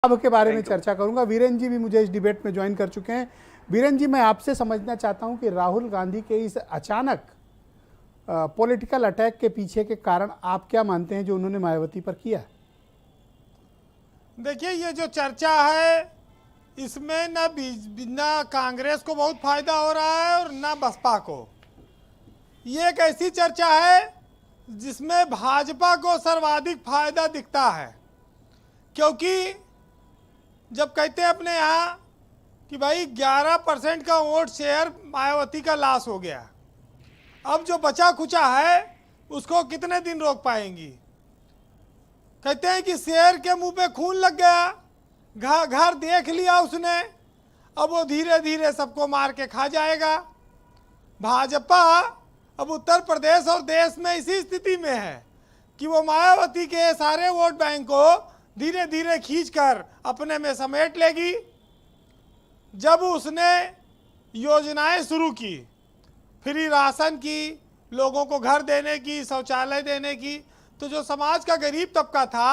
अब के बारे में चर्चा करूंगा। वीरेन जी भी मुझे इस डिबेट में ज्वाइन कर चुके हैं। वीरेन जी, मैं आपसे समझना चाहता हूं कि राहुल गांधी के इस अचानक पॉलिटिकल अटैक के पीछे के कारण आप क्या मानते हैं जो उन्होंने मायावती पर किया? देखिए, ये जो चर्चा है इसमें ना कांग्रेस को बहुत फायदा हो रहा है और ना बसपा को। ये एक ऐसी चर्चा है जिसमें भाजपा को सर्वाधिक फायदा दिखता है, क्योंकि जब कहते हैं अपने यहाँ कि भाई 11% का वोट शेयर मायावती का लॉस हो गया, अब जो बचा खुचा है उसको कितने दिन रोक पाएंगी। कहते हैं कि शेर के मुंह पे खून लग गया, घर देख लिया उसने, अब वो धीरे धीरे सबको मार के खा जाएगा। भाजपा अब उत्तर प्रदेश और देश में इसी स्थिति में है कि वो मायावती के सारे वोट बैंक को धीरे धीरे खींचकर अपने में समेट लेगी। जब उसने योजनाएं शुरू की, फ्री राशन की, लोगों को घर देने की, शौचालय देने की, तो जो समाज का गरीब तबका था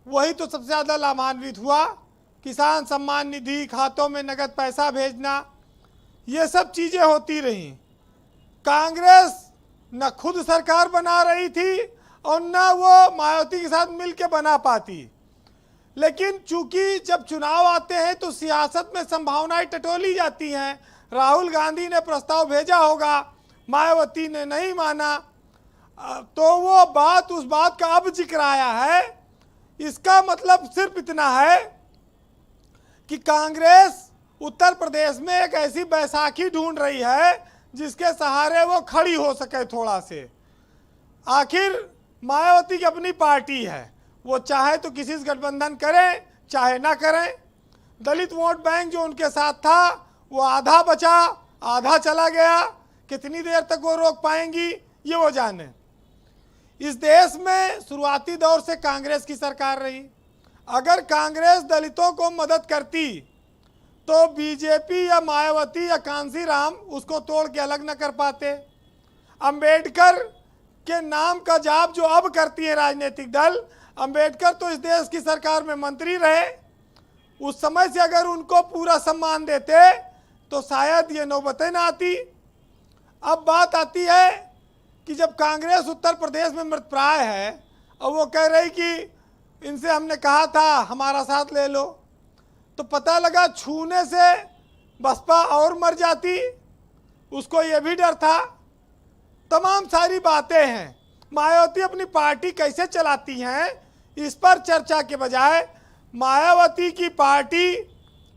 वही तो सबसे ज़्यादा लाभान्वित हुआ। किसान सम्मान निधि, खातों में नगद पैसा भेजना, ये सब चीज़ें होती रहीं। कांग्रेस न खुद सरकार बना रही थी और न वो मायावती के साथ मिलकर बना पाती, लेकिन चूंकि जब चुनाव आते हैं तो सियासत में संभावनाएं टटोली जाती हैं। राहुल गांधी ने प्रस्ताव भेजा होगा, मायावती ने नहीं माना, तो वो बात उस बात का अब जिक्र आया है। इसका मतलब सिर्फ इतना है कि कांग्रेस उत्तर प्रदेश में एक ऐसी बैसाखी ढूंढ रही है जिसके सहारे वो खड़ी हो सके थोड़ा से। आखिर मायावती की अपनी पार्टी है, वो चाहे तो किसी से गठबंधन करें चाहे ना करें। दलित वोट बैंक जो उनके साथ था वो आधा बचा, आधा चला गया। कितनी देर तक वो रोक पाएंगी ये वो जाने। इस देश में शुरुआती दौर से कांग्रेस की सरकार रही। अगर कांग्रेस दलितों को मदद करती तो बीजेपी या मायावती या कांसीराम उसको तोड़ के अलग न कर पाते। अंबेडकर के नाम का जाप जो अब करती है राजनीतिक दल, अंबेडकर तो इस देश की सरकार में मंत्री रहे। उस समय से अगर उनको पूरा सम्मान देते तो शायद ये नौबतें ना आती। अब बात आती है कि जब कांग्रेस उत्तर प्रदेश में मृतप्राय है और वो कह रही कि इनसे हमने कहा था हमारा साथ ले लो, तो पता लगा छूने से बसपा और मर जाती, उसको ये भी डर था। तमाम सारी बातें हैं। मायावती अपनी पार्टी कैसे चलाती हैं इस पर चर्चा के बजाय मायावती की पार्टी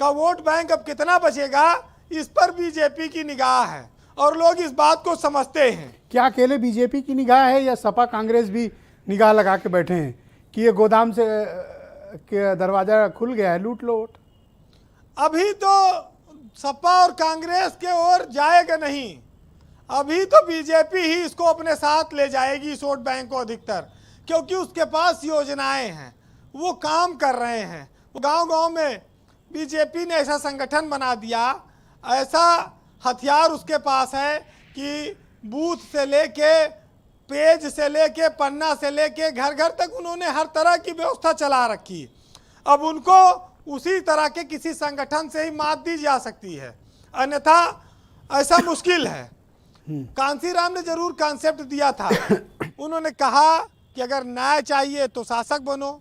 का वोट बैंक अब कितना बचेगा इस पर बीजेपी की निगाह है और लोग इस बात को समझते हैं। क्या अकेले बीजेपी की निगाह है या सपा कांग्रेस भी निगाह लगा के बैठे हैं कि ये गोदाम से के दरवाजा खुल गया है, लूट लो वोट? अभी तो सपा और कांग्रेस के ओर जाएगा नहीं, अभी तो बीजेपी ही इसको अपने साथ ले जाएगी इस वोट बैंक को अधिकतर, क्योंकि उसके पास योजनाएं हैं, वो काम कर रहे हैं। वो गांव-गांव में बीजेपी ने ऐसा संगठन बना दिया, ऐसा हथियार उसके पास है कि बूथ से लेके, पेज से लेके, पन्ना से लेके घर घर तक उन्होंने हर तरह की व्यवस्था चला रखी। अब उनको उसी तरह के किसी संगठन से ही मात दी जा सकती है, अन्यथा ऐसा मुश्किल है। कांसीराम ने जरूर कॉन्सेप्ट दिया था, उन्होंने कहा कि अगर न्याय चाहिए तो शासक बनो,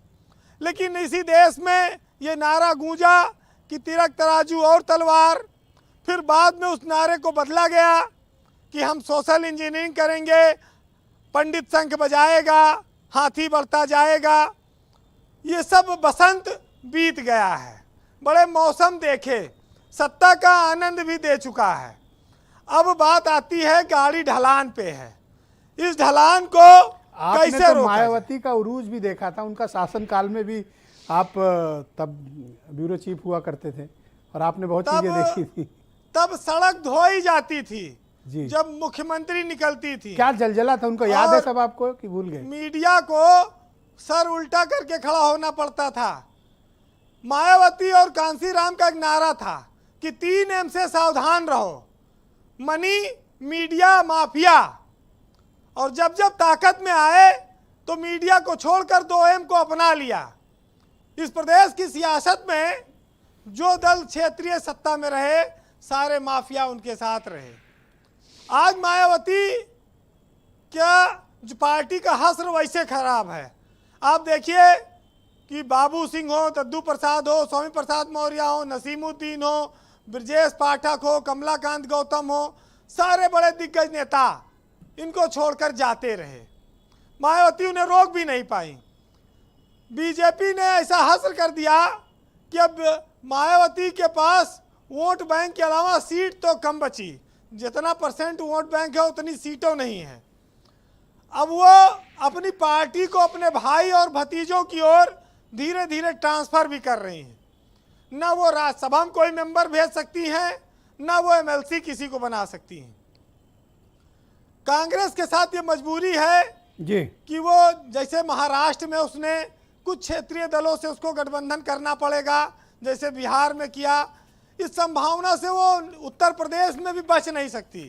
लेकिन इसी देश में ये नारा गूंजा कि तिरक तराजू और तलवार। फिर बाद में उस नारे को बदला गया कि हम सोशल इंजीनियरिंग करेंगे, पंडित शंख बजाएगा, हाथी बढ़ता जाएगा। ये सब बसंत बीत गया है, बड़े मौसम देखे, सत्ता का आनंद भी दे चुका है। अब बात आती है गाड़ी ढलान पे है, इस ढलान को आपने कैसे तो मायावती का उरूज भी देखा था, उनका शासनकाल में भी आप तब ब्यूरो चीफ हुआ करते थे और आपने बहुत चीजें देखी थी। तब सड़क धोई जाती थी जी, जब मुख्यमंत्री निकलती थी। क्या जलजला था, उनको याद है सब आपको कि भूल गए? मीडिया को सर उल्टा करके खड़ा होना पड़ता था। मायावती और कांसीराम का एक नारा था कि 3M से सावधान रहो, मनी, मीडिया, माफिया। और जब जब ताकत में आए तो मीडिया को छोड़कर 2M को अपना लिया। इस प्रदेश की सियासत में जो दल क्षेत्रीय सत्ता में रहे, सारे माफिया उनके साथ रहे। आज मायावती क्या जो पार्टी का हश्र वैसे खराब है। आप देखिए कि बाबू सिंह हो, दद्दू प्रसाद हो, स्वामी प्रसाद मौर्य हो, नसीमुद्दीन हो, ब्रजेश पाठक हो, कमलाकांत गौतम हो, सारे बड़े दिग्गज नेता इनको छोड़कर जाते रहे। मायावती उन्हें रोक भी नहीं पाई। बीजेपी ने ऐसा हश्र कर दिया कि अब मायावती के पास वोट बैंक के अलावा सीट तो कम बची। जितना % वोट बैंक है उतनी सीटों नहीं है। अब वो अपनी पार्टी को अपने भाई और भतीजों की ओर धीरे धीरे ट्रांसफर भी कर रही हैं। ना वो राज्यसभा में कोई मेंबर भेज सकती हैं, ना वो MLC किसी को बना सकती हैं। कांग्रेस के साथ ये मजबूरी है जी कि वो जैसे महाराष्ट्र में उसने कुछ क्षेत्रीय दलों से उसको गठबंधन करना पड़ेगा, जैसे बिहार में किया। इस संभावना से वो उत्तर प्रदेश में भी बच नहीं सकती,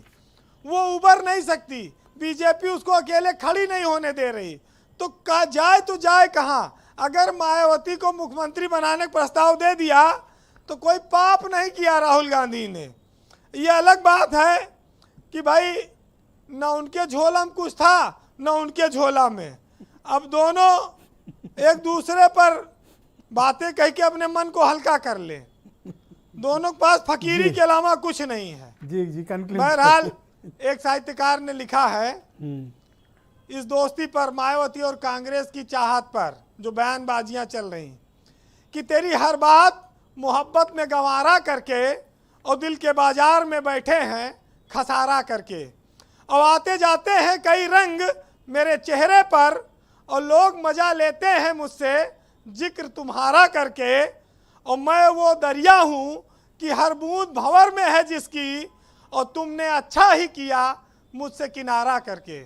वो उबर नहीं सकती। बीजेपी उसको अकेले खड़ी नहीं होने दे रही। तो जाए तो जाए कहाँ? अगर मायावती को मुख्यमंत्री बनाने का प्रस्ताव दे दिया तो कोई पाप नहीं किया राहुल गांधी ने। ये अलग बात है कि भाई न उनके झोला में कुछ था न उनके झोला में। अब दोनों एक दूसरे पर बातें कह के अपने मन को हल्का कर ले। दोनों के पास फकीरी के अलावा कुछ नहीं है। जी बहरहाल एक साहित्यकार ने लिखा है इस दोस्ती पर, मायावती और कांग्रेस की चाहत पर जो बयानबाजियां चल रही कि तेरी हर बात मोहब्बत में गंवारा करके और दिल के बाजार में बैठे हैं खसारा करके। और आते जाते हैं कई रंग मेरे चेहरे पर और लोग मजा लेते हैं मुझसे जिक्र तुम्हारा करके। और मैं वो दरिया हूँ कि हर बूंद भंवर में है जिसकी, और तुमने अच्छा ही किया मुझसे किनारा करके।